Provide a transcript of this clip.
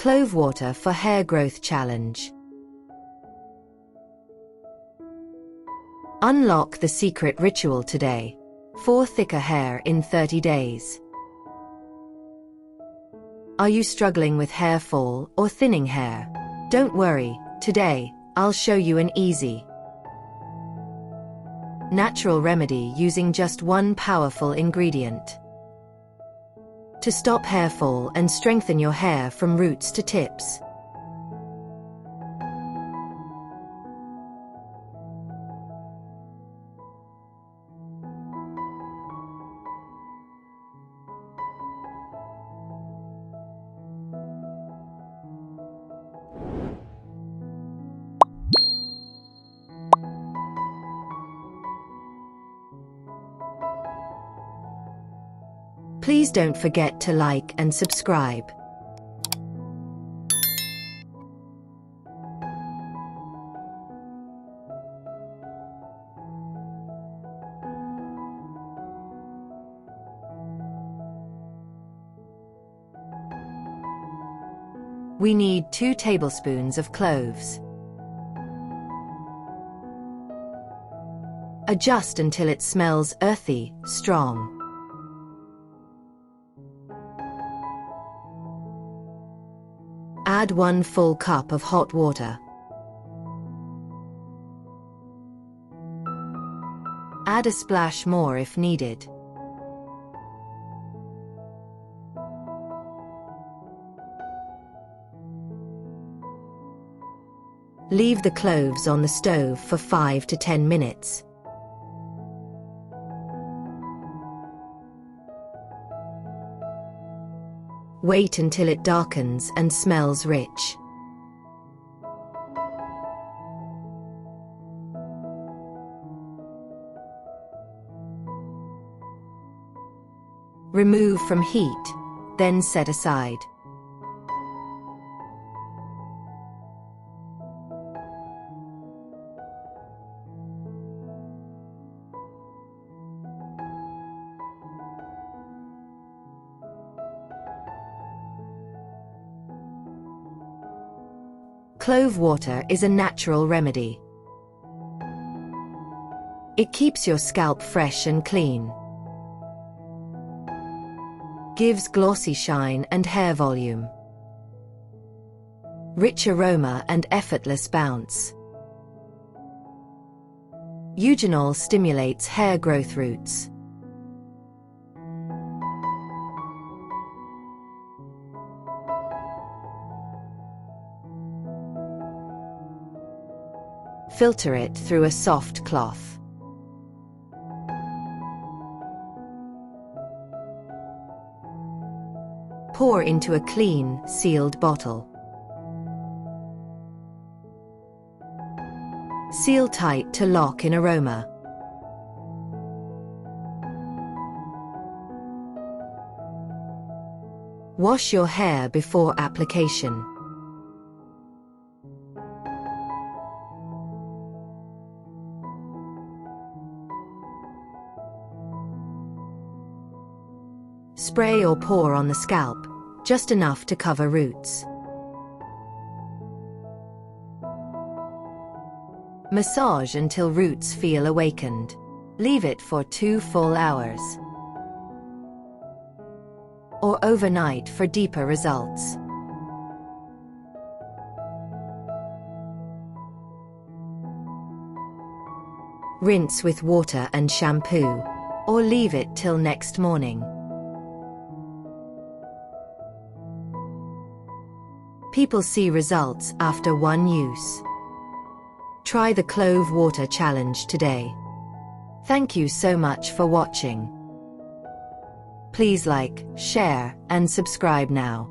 Clove Water for Hair Growth Challenge. Unlock the secret ritual today. For thicker hair in 30 days. Are you struggling with hair fall or thinning hair? Don't worry, today, I'll show you an easy, natural remedy using just one powerful ingredient to stop hair fall and strengthen your hair from roots to tips. Please don't forget to like and subscribe. We need 2 tablespoons of cloves. Adjust until it smells earthy, strong. Add 1 full cup of hot water. Add a splash more if needed. Leave the cloves on the stove for 5 to 10 minutes. Wait until it darkens and smells rich. Remove from heat, then set aside. Clove water is a natural remedy. It keeps your scalp fresh and clean, gives glossy shine and hair volume, rich aroma and effortless bounce. Eugenol stimulates hair growth roots. Filter it through a soft cloth. Pour into a clean, sealed bottle. Seal tight to lock in aroma. Wash your hair before application. Spray or pour on the scalp, just enough to cover roots. Massage until roots feel awakened. Leave it for 2 full hours. Or overnight for deeper results. Rinse with water and shampoo, or leave it till next morning. People see results after 1 use. Try the Clove Water Challenge today. Thank you so much for watching. Please like, share, and subscribe now.